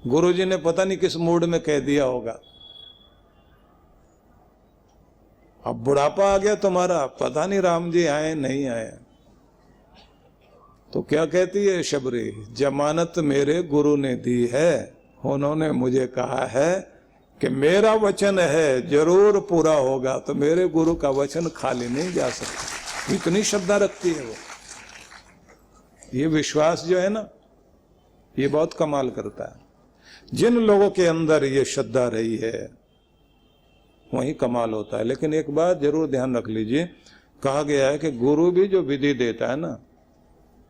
गुरुजी ने पता नहीं किस मूड में कह दिया होगा। अब बुढ़ापा आ गया तुम्हारा, पता नहीं राम जी आए नहीं आए। तो क्या कहती है शबरी, जमानत मेरे गुरु ने दी है, उन्होंने मुझे कहा है कि मेरा वचन है जरूर पूरा होगा, तो मेरे गुरु का वचन खाली नहीं जा सकता। इतनी श्रद्धा रखती है वो। ये विश्वास जो है ना, ये बहुत कमाल करता है। जिन लोगों के अंदर ये श्रद्धा रही है वही कमाल होता है। लेकिन एक बात जरूर ध्यान रख लीजिए, कहा गया है कि गुरु भी जो विधि देता है ना,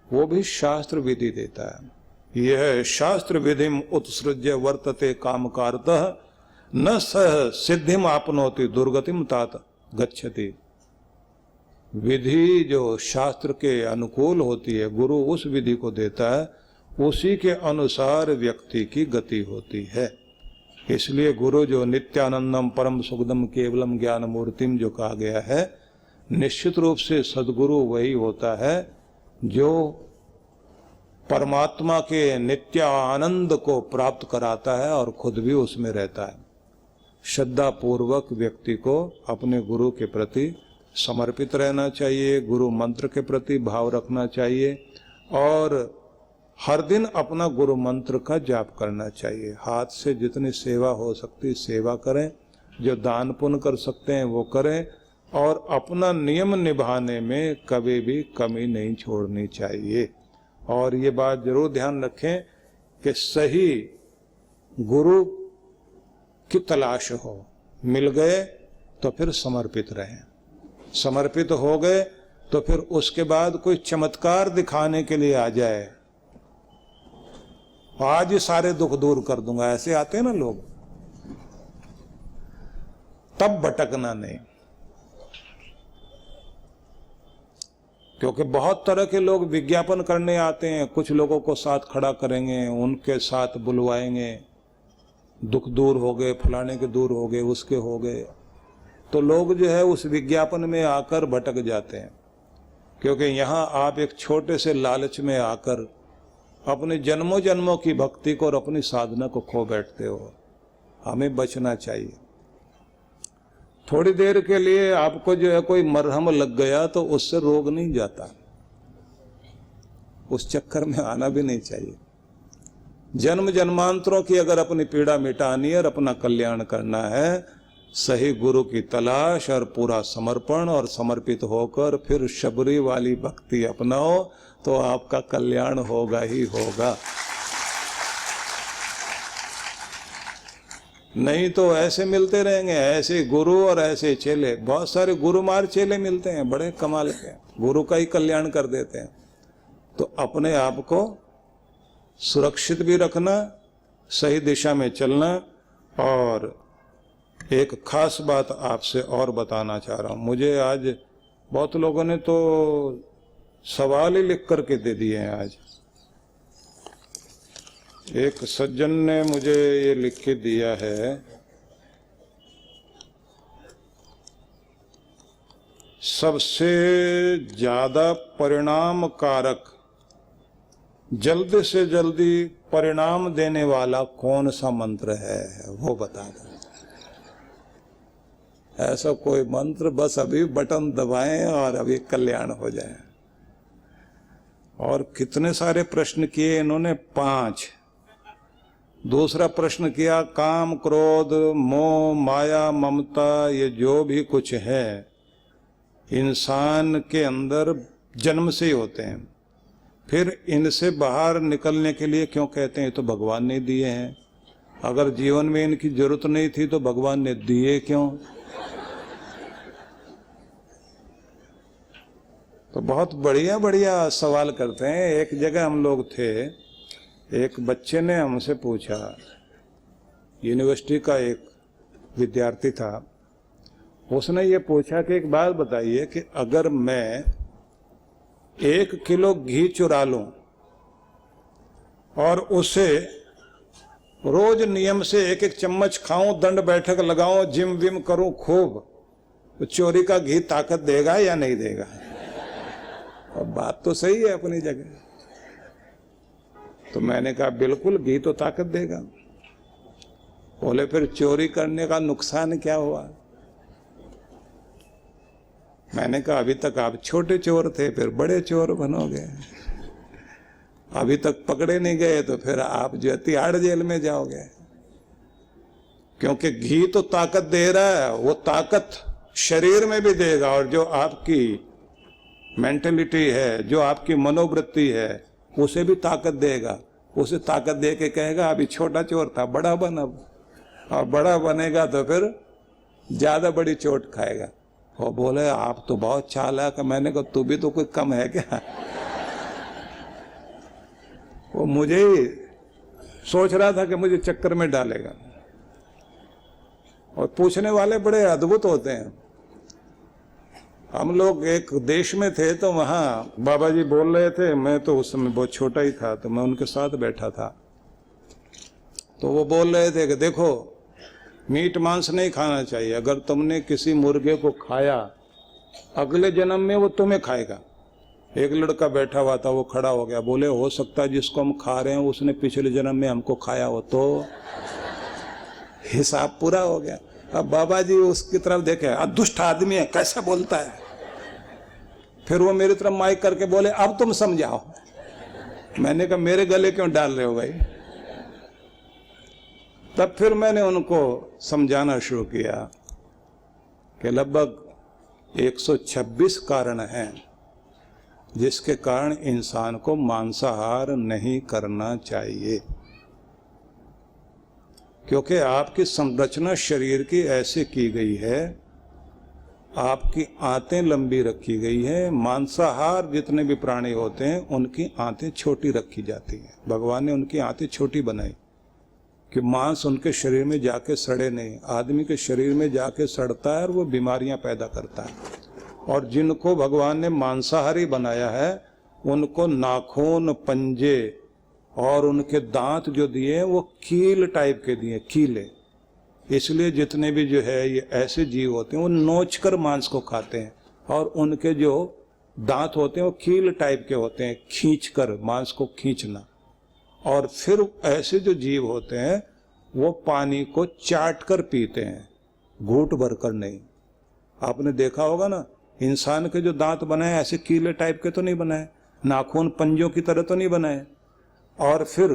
वो भी शास्त्र विधि देता है। यह शास्त्र विधिम उत्सृज्य वर्तते कामकारतः न सह सिद्धिम आपनोति दुर्गतिम तात गच्छति। विधि जो शास्त्र के अनुकूल होती है, गुरु उस विधि को देता है, उसी के अनुसार व्यक्ति की गति होती है। इसलिए गुरु जो नित्यानंदम परम सुखदम केवलम ज्ञान मूर्तिम जो कहा गया है, निश्चित रूप से सदगुरु वही होता है जो परमात्मा के नित्य आनंद को प्राप्त कराता है और खुद भी उसमें रहता है। श्रद्धा पूर्वक व्यक्ति को अपने गुरु के प्रति समर्पित रहना चाहिए, गुरु मंत्र के प्रति भाव रखना चाहिए और हर दिन अपना गुरु मंत्र का जाप करना चाहिए। हाथ से जितनी सेवा हो सकती सेवा करें, जो दान पुण्य कर सकते हैं वो करें और अपना नियम निभाने में कभी भी कमी नहीं छोड़नी चाहिए। और ये बात जरूर ध्यान रखें कि सही गुरु की तलाश हो, मिल गए तो फिर समर्पित रहें, समर्पित हो गए तो फिर उसके बाद कोई चमत्कार दिखाने के लिए आ जाए, आज ही सारे दुख दूर कर दूंगा, ऐसे आते हैं ना लोग, तब भटकना नहीं। क्योंकि बहुत तरह के लोग विज्ञापन करने आते हैं, कुछ लोगों को साथ खड़ा करेंगे, उनके साथ बुलवाएंगे, दुख दूर हो गए, फलाने के दूर हो गए, उसके हो गए, तो लोग जो है उस विज्ञापन में आकर भटक जाते हैं। क्योंकि यहाँ आप एक छोटे से लालच में आकर अपने जन्मों जन्मों की भक्ति को और अपनी साधना को खो बैठते हो। हमें बचना चाहिए। थोड़ी देर के लिए आपको जो है कोई मरहम लग गया तो उससे रोग नहीं जाता, उस चक्कर में आना भी नहीं चाहिए। जन्म जन्मांतरों की अगर अपनी पीड़ा मिटानी है और अपना कल्याण करना है, सही गुरु की तलाश और पूरा समर्पण और समर्पित होकर फिर शबरी वाली भक्ति अपनाओ तो आपका कल्याण होगा ही होगा। नहीं तो ऐसे मिलते रहेंगे, ऐसे गुरु और ऐसे चेले। बहुत सारे गुरुमार चेले मिलते हैं, बड़े कमाल के, गुरु का ही कल्याण कर देते हैं। तो अपने आप को सुरक्षित भी रखना, सही दिशा में चलना। और एक खास बात आपसे और बताना चाह रहा हूँ। मुझे आज बहुत लोगों ने तो सवाल ही लिख करके दे दिए हैं। आज एक सज्जन ने मुझे ये लिख के दिया है, सबसे ज्यादा परिणाम कारक, जल्दी से जल्दी परिणाम देने वाला कौन सा मंत्र है, वो बता दो। ऐसा कोई मंत्र, बस अभी बटन दबाएं और अभी कल्याण हो जाए। और कितने सारे प्रश्न किए इन्होंने, 5। दूसरा प्रश्न किया, काम क्रोध मोह माया ममता ये जो भी कुछ है इंसान के अंदर जन्म से ही होते हैं, फिर इनसे बाहर निकलने के लिए क्यों कहते हैं, तो भगवान ने दिए हैं। अगर जीवन में इनकी जरूरत नहीं थी तो भगवान ने दिए क्यों। तो बहुत बढ़िया बढ़िया सवाल करते हैं। एक जगह हम लोग थे, एक बच्चे ने हमसे पूछा, यूनिवर्सिटी का एक विद्यार्थी था, उसने ये पूछा कि एक बात बताइए कि अगर मैं 1 किलो घी चुरा लूं और उसे रोज नियम से 1-1 चम्मच खाऊं, दंड बैठक लगाऊं, जिम विम करूं खूब, तो चोरी का घी ताकत देगा या नहीं देगा। और बात तो सही है अपनी जगह। तो मैंने कहा बिल्कुल, घी तो ताकत देगा। बोले फिर चोरी करने का नुकसान क्या हुआ? मैंने कहा अभी तक आप छोटे चोर थे, फिर बड़े चोर बनोगे। अभी तक पकड़े नहीं गए तो फिर आप जो तिहाड़ जेल में जाओगे। क्योंकि घी तो ताकत दे रहा है, वो ताकत शरीर में भी देगा, और जो आपकी मेंटलिटी है, जो आपकी मनोवृत्ति है, उसे भी ताकत देगा। उसे ताकत दे के कहेगा अभी छोटा चोर था, बड़ा बन अब, और बड़ा बनेगा तो फिर ज्यादा बड़ी चोट खाएगा। वो बोले आप तो बहुत चालाक है। मैंने कहा तू भी तो कोई कम है क्या? वो मुझे ही सोच रहा था कि मुझे चक्कर में डालेगा। और पूछने वाले बड़े अद्भुत होते हैं। हम लोग एक देश में थे तो वहां बाबा जी बोल रहे थे, मैं तो उस समय बहुत छोटा ही था, तो मैं उनके साथ बैठा था। तो वो बोल रहे थे कि देखो मीट मांस नहीं खाना चाहिए, अगर तुमने किसी मुर्गे को खाया अगले जन्म में वो तुम्हें खाएगा। एक लड़का बैठा हुआ था, वो खड़ा हो गया, बोले हो सकता है जिसको हम खा रहे हैं उसने पिछले जन्म में हमको खाया हो, तो हिसाब पूरा हो गया। अब बाबा जी उसकी तरफ देखे, दुष्ट आदमी है, कैसे बोलता है। फिर वो मेरी तरफ माइक करके बोले अब तुम समझाओ। मैंने कहा मेरे गले क्यों डाल रहे हो भाई? तब फिर मैंने उनको समझाना शुरू किया कि लगभग 126 कारण हैं जिसके कारण इंसान को मांसाहार नहीं करना चाहिए। क्योंकि आपकी संरचना शरीर की ऐसे की गई है, आपकी आंतें लंबी रखी गई है। मांसाहार जितने भी प्राणी होते हैं उनकी आंतें छोटी रखी जाती हैं। भगवान ने उनकी आंतें छोटी बनाई कि मांस उनके शरीर में जाके सड़े नहीं। आदमी के शरीर में जाके सड़ता है और वो बीमारियां पैदा करता है। और जिनको भगवान ने मांसाहारी बनाया है उनको नाखून, पंजे और उनके दांत जो दिए वो कील टाइप के दिए, कीले। इसलिए जितने भी जो है ये ऐसे जीव होते हैं वो नोचकर मांस को खाते हैं, और उनके जो दांत होते हैं वो कील टाइप के होते हैं, खींचकर मांस को खींचना। और फिर ऐसे जो जीव होते हैं वो पानी को चाट कर पीते हैं, घूंट भरकर नहीं। आपने देखा होगा ना, इंसान के जो दांत बनाए ऐसे कीले टाइप के तो नहीं बनाए, नाखून पंजों की तरह तो नहीं बनाए। और फिर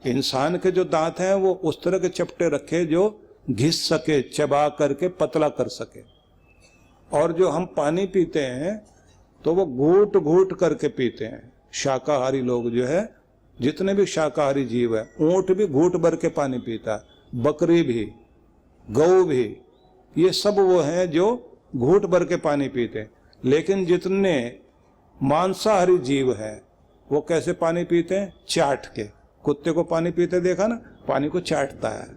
इंसान के जो दांत हैं वो उस तरह के चपटे रखे जो घिस सके, चबा करके पतला कर सके। और जो हम पानी पीते हैं तो वो घूट घूट करके पीते हैं। शाकाहारी लोग जो है, जितने भी शाकाहारी जीव है, ऊंट भी घूट भर के पानी पीता है, बकरी भी, गौ भी, ये सब वो हैं जो घूट भर के पानी पीते हैं। लेकिन जितने मांसाहारी जीव हैं वो कैसे पानी पीते हैं? चाट के। कुत्ते को पानी पीते देखा ना, पानी को चाटता है।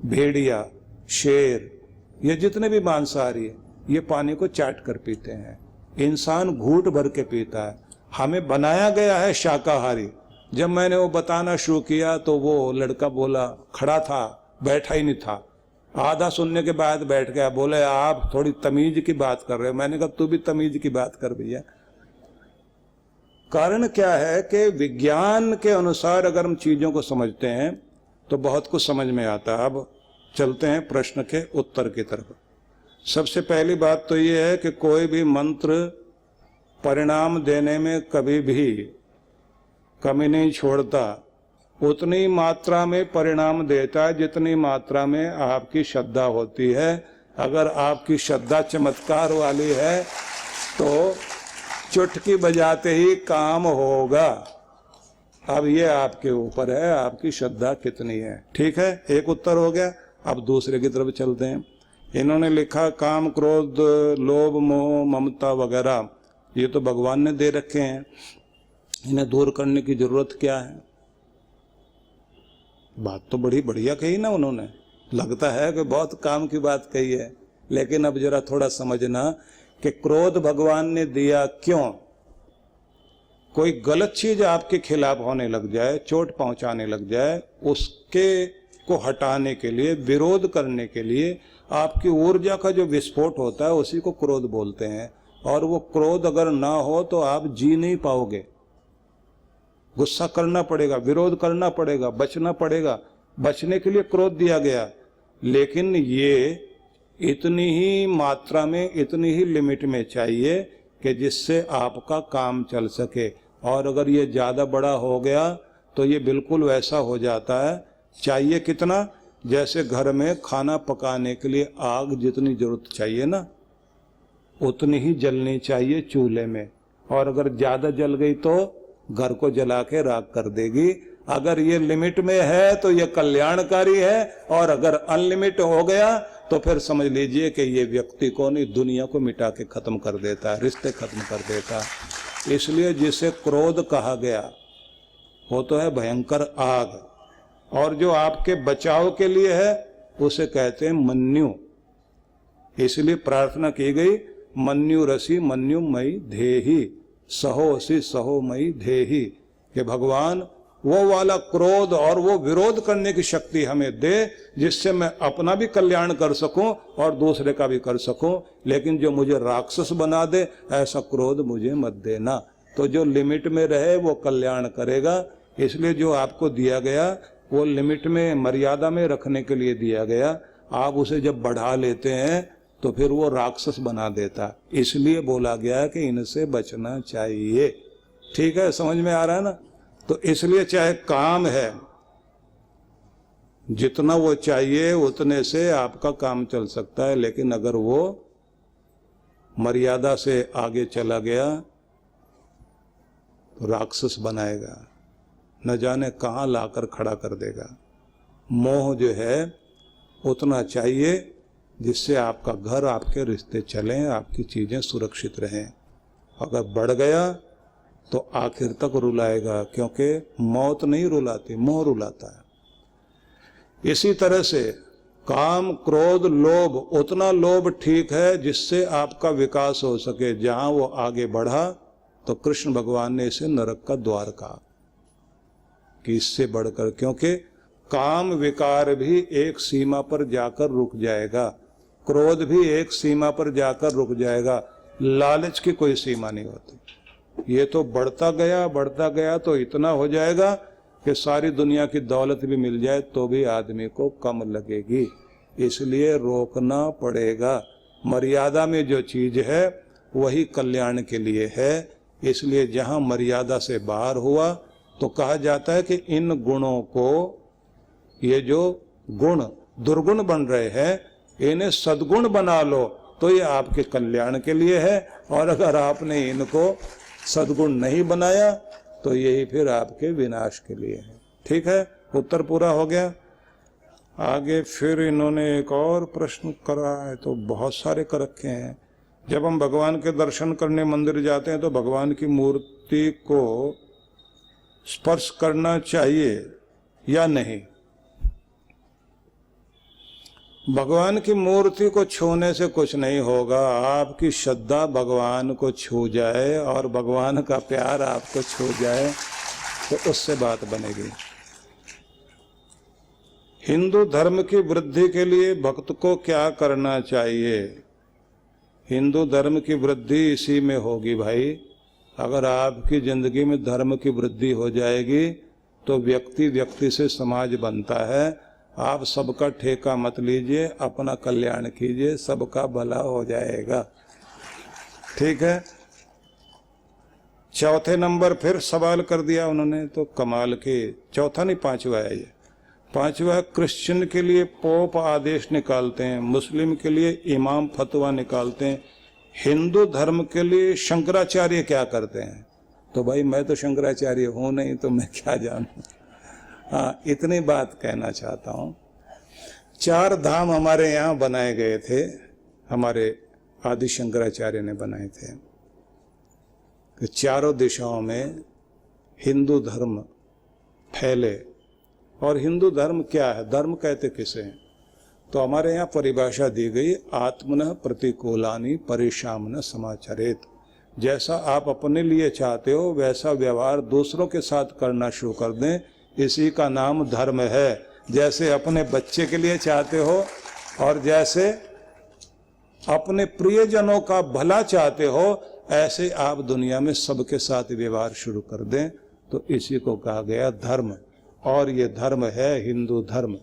भेड़िया, शेर, ये जितने भी मांसाहारी है ये पानी को चाट कर पीते हैं। इंसान घूट भर के पीता है। हमें बनाया गया है शाकाहारी। जब मैंने वो बताना शुरू किया तो वो लड़का बोला, खड़ा था, बैठा ही नहीं था, आधा सुनने के बाद बैठ गया। बोले आप थोड़ी तमीज की बात कर रहे हो। मैंने कहा तू भी तमीज की बात कर भैया। कारण क्या है कि विज्ञान के अनुसार अगर हम चीजों को समझते हैं तो बहुत कुछ समझ में आता है। अब चलते हैं प्रश्न के उत्तर की तरफ। सबसे पहली बात तो ये है कि कोई भी मंत्र परिणाम देने में कभी भी कमी नहीं छोड़ता। उतनी मात्रा में परिणाम देता है जितनी मात्रा में आपकी श्रद्धा होती है। अगर आपकी श्रद्धा चमत्कार वाली है तो चुटकी बजाते ही काम होगा। अब ये आपके ऊपर है, आपकी श्रद्धा कितनी है। ठीक है, एक उत्तर हो गया। अब दूसरे की तरफ चलते हैं। इन्होंने लिखा काम, क्रोध, लोभ, मोह, ममता वगैरह ये तो भगवान ने दे रखे हैं, इन्हें दूर करने की जरूरत क्या है? बात तो बड़ी बढ़िया कही ना उन्होंने, लगता है कि बहुत काम की बात कही है। लेकिन अब जरा थोड़ा समझना कि क्रोध भगवान ने दिया क्यों? कोई गलत चीज आपके खिलाफ होने लग जाए, चोट पहुंचाने लग जाए, उसके को हटाने के लिए, विरोध करने के लिए आपकी ऊर्जा का जो विस्फोट होता है उसी को क्रोध बोलते हैं। और वो क्रोध अगर ना हो तो आप जी नहीं पाओगे। गुस्सा करना पड़ेगा, विरोध करना पड़ेगा, बचना पड़ेगा। बचने के लिए क्रोध दिया गया, लेकिन ये इतनी ही मात्रा में, इतनी ही लिमिट में चाहिए कि जिससे आपका काम चल सके। और अगर ये ज़्यादा बड़ा हो गया तो ये बिल्कुल वैसा हो जाता है। चाहिए कितना? जैसे घर में खाना पकाने के लिए आग जितनी जरूरत चाहिए ना, उतनी ही जलनी चाहिए चूल्हे में। और अगर ज़्यादा जल गई तो घर को जला के राख कर देगी। अगर ये लिमिट में है तो ये कल्याणकारी है, और अगर अनलिमिट हो गया तो फिर समझ लीजिए कि ये व्यक्ति को नहीं, दुनिया को मिटा के खत्म कर देता है, रिश्ते खत्म कर देता है। इसलिए जिसे क्रोध कहा गया वो तो है भयंकर आग, और जो आपके बचाव के लिए है उसे कहते हैं मन्यु। इसलिए प्रार्थना की गई, मन्यु रसी मन्यु मई धेहि, सहोसी सहो मई धेहि, कि भगवान वो वाला क्रोध और वो विरोध करने की शक्ति हमें दे जिससे मैं अपना भी कल्याण कर सकूं और दूसरे का भी कर सकूं। लेकिन जो मुझे राक्षस बना दे ऐसा क्रोध मुझे मत देना। तो जो लिमिट में रहे वो कल्याण करेगा। इसलिए जो आपको दिया गया वो लिमिट में, मर्यादा में रखने के लिए दिया गया। आप उसे जब बढ़ा लेते हैं तो फिर वो राक्षस बना देता। इसलिए बोला गया कि इनसे बचना चाहिए। ठीक है, समझ में आ रहा है ना? तो इसलिए चाहे काम है, जितना वो चाहिए उतने से आपका काम चल सकता है, लेकिन अगर वो मर्यादा से आगे चला गया तो राक्षस बनाएगा, न जाने कहाँ लाकर खड़ा कर देगा। मोह जो है उतना चाहिए जिससे आपका घर, आपके रिश्ते चलें, आपकी चीजें सुरक्षित रहें। अगर बढ़ गया तो आखिर तक रुलाएगा, क्योंकि मौत नहीं रुलाती, मोह रुलाता है। इसी तरह से काम, क्रोध, लोभ, उतना लोभ ठीक है जिससे आपका विकास हो सके। जहां वो आगे बढ़ा तो कृष्ण भगवान ने इसे नरक का द्वार कहा कि इससे बढ़कर, क्योंकि काम विकार भी एक सीमा पर जाकर रुक जाएगा, क्रोध भी एक सीमा पर जाकर रुक जाएगा, लालच की कोई सीमा नहीं होती। ये तो बढ़ता गया तो इतना हो जाएगा कि सारी दुनिया की दौलत भी मिल जाए तो भी आदमी को कम लगेगी। इसलिए रोकना पड़ेगा। मर्यादा में जो चीज है वही कल्याण के लिए है। इसलिए जहां मर्यादा से बाहर हुआ तो कहा जाता है कि इन गुणों को, ये जो गुण दुर्गुण बन रहे हैं, इन्हें सद्गुण बना लो तो ये आपके कल्याण के लिए है। और अगर आपने इनको सद्गुण नहीं बनाया तो यही फिर आपके विनाश के लिए है। ठीक है, उत्तर पूरा हो गया। आगे फिर इन्होंने एक और प्रश्न करा है, तो बहुत सारे कर रखे हैं। जब हम भगवान के दर्शन करने मंदिर जाते हैं तो भगवान की मूर्ति को स्पर्श करना चाहिए या नहीं? भगवान की मूर्ति को छूने से कुछ नहीं होगा। आपकी श्रद्धा भगवान को छू जाए और भगवान का प्यार आपको छू जाए तो उससे बात बनेगी। हिंदू धर्म की वृद्धि के लिए भक्त को क्या करना चाहिए? हिंदू धर्म की वृद्धि इसी में होगी भाई। अगर आपकी जिंदगी में धर्म की वृद्धि हो जाएगी तो व्यक्ति व्यक्ति से समाज बनता है। आप सबका ठेका मत लीजिए, अपना कल्याण कीजिए, सबका भला हो जाएगा। ठीक है। चौथे नंबर फिर सवाल कर दिया उन्होंने, तो कमाल के, चौथा नहीं पांचवा है ये। पांचवा, क्रिश्चियन के लिए पोप आदेश निकालते हैं, मुस्लिम के लिए इमाम फतवा निकालते हैं, हिंदू धर्म के लिए शंकराचार्य क्या करते हैं? तो भाई मैं तो शंकराचार्य हूं नहीं, तो मैं क्या जानूं। हाँ, इतनी बात कहना चाहता हूँ। 4 धाम हमारे यहाँ बनाए गए थे, हमारे आदि शंकराचार्य ने बनाए थे। कि चारों दिशाओं में हिंदू धर्म फैले। और हिंदू धर्म क्या है, धर्म कहते किसे हैं? तो हमारे यहाँ परिभाषा दी गई, आत्मनः प्रतिकूलानि परिशामन समाचरेत। जैसा आप अपने लिए चाहते हो वैसा व्यवहार दूसरों के साथ करना शुरू कर दें, इसी का नाम धर्म है। जैसे अपने बच्चे के लिए चाहते हो और जैसे अपने प्रियजनों का भला चाहते हो, ऐसे आप दुनिया में सबके साथ व्यवहार शुरू कर दें, तो इसी को कहा गया धर्म। और ये धर्म है हिंदू धर्म।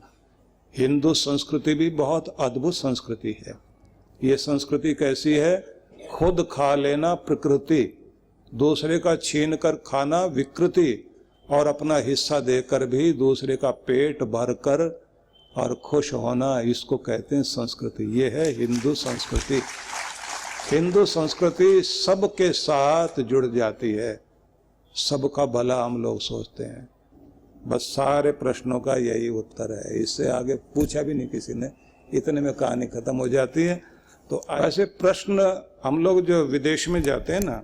हिंदू संस्कृति भी बहुत अद्भुत संस्कृति है। ये संस्कृति कैसी है? खुद खा लेना प्रकृति, दूसरे का छीन कर खाना विकृति, और अपना हिस्सा देकर भी दूसरे का पेट भरकर और खुश होना, इसको कहते हैं संस्कृति। ये है हिंदू संस्कृति। हिंदू संस्कृति सबके साथ जुड़ जाती है, सबका भला हम लोग सोचते हैं। बस सारे प्रश्नों का यही उत्तर है, इससे आगे पूछा भी नहीं किसी ने, इतने में कहानी खत्म हो जाती है। तो ऐसे प्रश्न हम लोग जो विदेश में जाते हैं ना,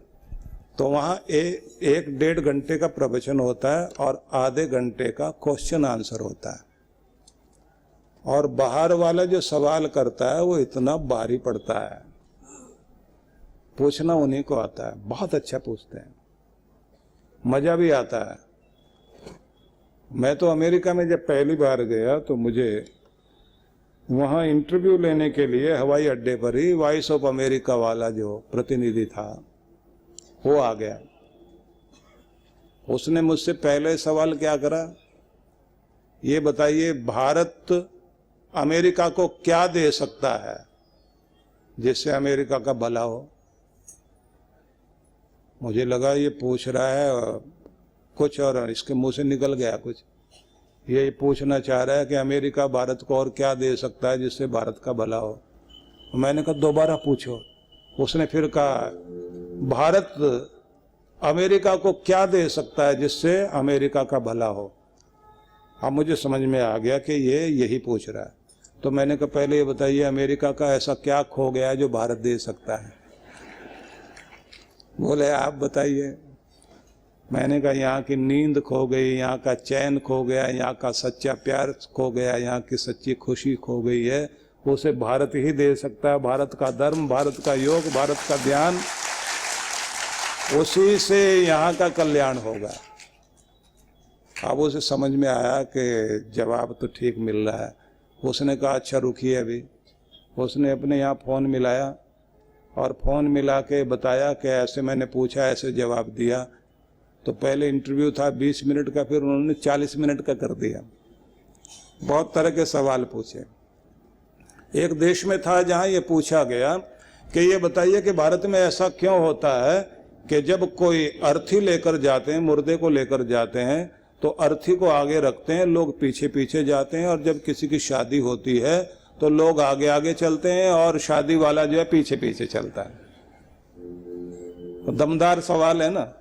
तो वहाँ 1-1.5 घंटे का प्रवचन होता है और आधे घंटे का क्वेश्चन आंसर होता है। और बाहर वाला जो सवाल करता है वो इतना भारी पड़ता है, पूछना उन्हीं को आता है, बहुत अच्छा पूछते हैं, मजा भी आता है। मैं तो अमेरिका में जब पहली बार गया तो मुझे वहाँ इंटरव्यू लेने के लिए हवाई अड्डे पर ही वॉइस ऑफ अमेरिका वाला जो प्रतिनिधि था वो आ गया। उसने मुझसे पहले सवाल क्या करा, ये बताइए भारत अमेरिका को क्या दे सकता है जिससे अमेरिका का भला हो। मुझे लगा ये पूछ रहा है कुछ और इसके मुंह से निकल गया कुछ। ये पूछना चाह रहा है कि अमेरिका भारत को और क्या दे सकता है जिससे भारत का भला हो। मैंने कहा दोबारा पूछो। उसने फिर कहा भारत अमेरिका को क्या दे सकता है जिससे अमेरिका का भला हो। अब मुझे समझ में आ गया कि ये यही पूछ रहा है। तो मैंने कहा पहले ये बताइए अमेरिका का ऐसा क्या खो गया है जो भारत दे सकता है। बोले आप बताइए। मैंने कहा यहाँ की नींद खो गई, यहाँ का चैन खो गया, यहाँ का सच्चा प्यार खो गया, यहाँ की सच्ची खुशी खो गई है, उसे भारत ही दे सकता है। भारत का धर्म, भारत का योग, भारत का ध्यान, उसी से यहाँ का कल्याण होगा। अब उसे समझ में आया कि जवाब तो ठीक मिल रहा है। उसने कहा अच्छा रुकिए अभी। उसने अपने यहाँ फ़ोन मिलाया और फ़ोन मिला के बताया कि ऐसे मैंने पूछा, ऐसे जवाब दिया। तो पहले इंटरव्यू था 20 मिनट का, फिर उन्होंने 40 मिनट का कर दिया। बहुत तरह के सवाल पूछे। एक देश में था जहाँ ये पूछा गया कि ये बताइए कि भारत में ऐसा क्यों होता है कि जब कोई अर्थी लेकर जाते हैं, मुर्दे को लेकर जाते हैं, तो अर्थी को आगे रखते हैं, लोग पीछे पीछे जाते हैं, और जब किसी की शादी होती है तो लोग आगे आगे चलते हैं और शादी वाला जो है पीछे पीछे चलता है। तो दमदार सवाल है ना।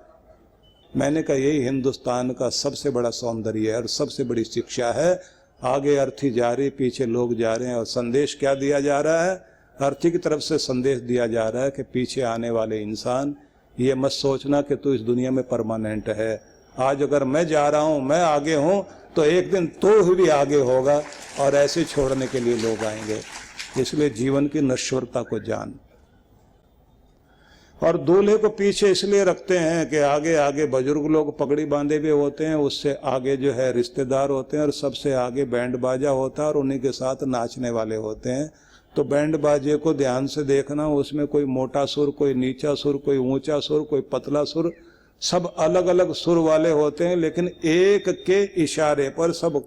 मैंने कहा यही हिंदुस्तान का सबसे बड़ा सौंदर्य है और सबसे बड़ी शिक्षा है। आगे अर्थी जा रही, पीछे लोग जा रहे हैं, और संदेश क्या दिया जा रहा है? अर्थी की तरफ से संदेश दिया जा रहा है कि पीछे आने वाले इंसान ये मत सोचना कि तू इस दुनिया में परमानेंट है। आज अगर मैं जा रहा हूँ, मैं आगे हूँ, तो एक दिन तो भी आगे होगा, और ऐसे छोड़ने के लिए लोग आएंगे। इसलिए जीवन की नश्वरता को जान। और दूल्हे को पीछे इसलिए रखते हैं कि आगे आगे बुजुर्ग लोग पगड़ी बांधे हुए होते हैं, उससे आगे जो है रिश्तेदार होते हैं, और सबसे आगे बैंड बाजा होता है, और उन्हीं के साथ नाचने वाले होते हैं। तो बैंड बाजे को ध्यान से देखना, उसमें कोई मोटा सुर, कोई नीचा सुर, कोई ऊंचा सुर, कोई पतला सुर, सब अलग अलग सुर वाले होते हैं, लेकिन एक के इशारे पर सब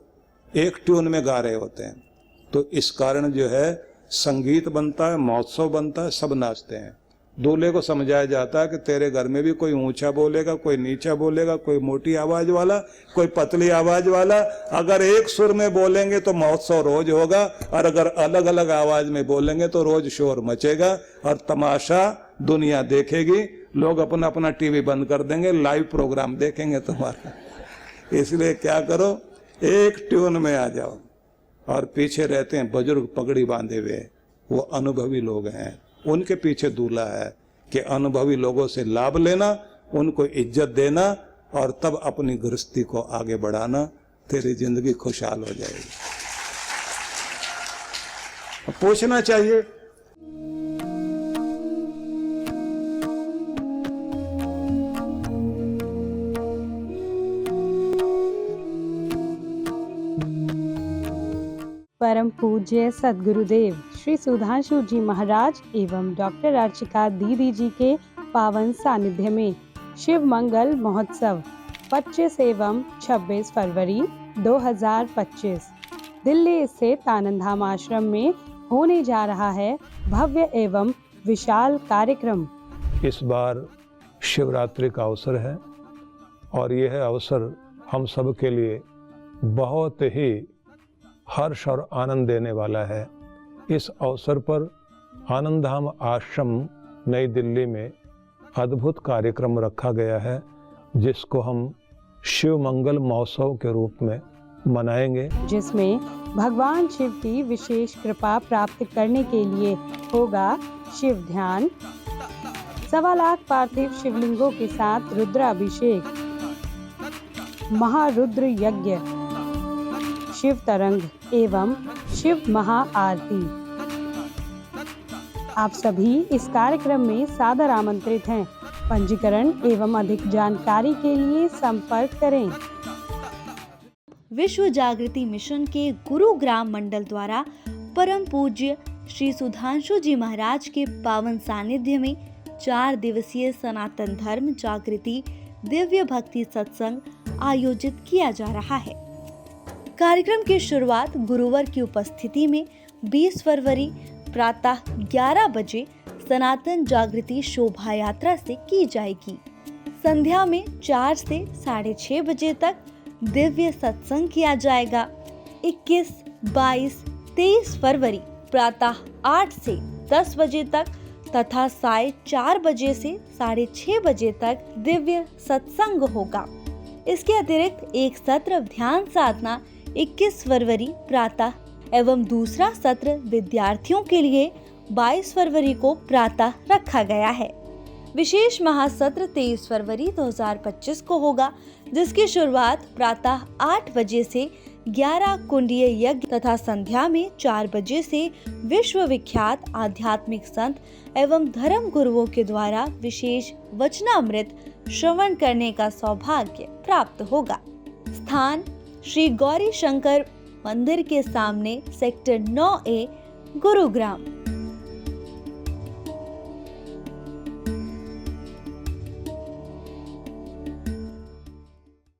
एक ट्यून में गा रहे होते हैं। तो इस कारण जो है संगीत बनता है, महोत्सव बनता है, सब नाचते हैं। दूल्हे को समझाया जाता है कि तेरे घर में भी कोई ऊंचा बोलेगा, कोई नीचा बोलेगा, कोई मोटी आवाज वाला, कोई पतली आवाज वाला। अगर एक सुर में बोलेंगे तो महोत्सव रोज होगा, और अगर अलग अलग आवाज में बोलेंगे तो रोज शोर मचेगा और तमाशा दुनिया देखेगी। लोग अपना अपना टीवी बंद कर देंगे, लाइव प्रोग्राम देखेंगे तुम्हारा। इसलिए क्या करो, एक ट्यून में आ जाओ। और पीछे रहते हैं बुजुर्ग पगड़ी बांधे हुए, वो अनुभवी लोग हैं, उनके पीछे दूल्हा है कि अनुभवी लोगों से लाभ लेना, उनको इज्जत देना, और तब अपनी गृहस्थी को आगे बढ़ाना। तेरी जिंदगी खुशहाल हो जाएगी। पूछना चाहिए। परम पूज्य सद्गुरुदेव श्री सुधांशु जी महाराज एवं डॉक्टर अर्चिका दीदी जी के पावन सानिध्य में शिव मंगल महोत्सव 25 एवं 26 फरवरी 2025 दिल्ली स्थित आनंद धाम आश्रम में होने जा रहा है भव्य एवं विशाल कार्यक्रम। इस बार शिवरात्रि का अवसर है और यह अवसर हम सब के लिए बहुत ही हर्ष और आनंद देने वाला है। इस अवसर पर आनंद धाम आश्रम नई दिल्ली में अद्भुत कार्यक्रम रखा गया है, जिसको हम शिव मंगल महोत्सव के रूप में मनाएंगे, जिसमें भगवान शिव की विशेष कृपा प्राप्त करने के लिए होगा शिव ध्यान, 1.25 लाख पार्थिव शिवलिंगों के साथ रुद्राभिषेक, महारुद्र यज्ञ, शिव तरंग एवं शिव महाआरती। आप सभी इस कार्यक्रम में सादर आमंत्रित हैं। पंजीकरण एवं अधिक जानकारी के लिए संपर्क करें। विश्व जागृति मिशन के गुरुग्राम मंडल द्वारा परम पूज्य श्री सुधांशु जी महाराज के पावन सानिध्य में 4 दिवसीय सनातन धर्म जागृति दिव्य भक्ति सत्संग आयोजित किया जा रहा है। कार्यक्रम की शुरुआत गुरुवार की उपस्थिति में 20 फरवरी प्रातः 11 बजे सनातन जागृति शोभा यात्रा से की जाएगी। संध्या में 4 से 6:30 बजे तक दिव्य सत्संग किया जाएगा। 21, 22, 23 फरवरी प्रातः 8 से 10 बजे तक तथा 4:30 बजे से 6:30 बजे तक दिव्य सत्संग होगा। इसके अतिरिक्त एक सत्र ध्यान साधना 21 फरवरी प्रातः एवं दूसरा सत्र विद्यार्थियों के लिए 22 फरवरी को प्रातः रखा गया है। विशेष महासत्र 23 फरवरी 2025 को होगा, जिसकी शुरुआत प्रातः 8 बजे से 11 कुंडीय यज्ञ तथा संध्या में 4 बजे से विश्व विख्यात आध्यात्मिक संत एवं धर्म गुरुओं के द्वारा विशेष वचनामृत श्रवण करने का सौभाग्य प्राप्त होगा। स्थान श्री गौरी शंकर मंदिर के सामने सेक्टर 9A गुरुग्राम।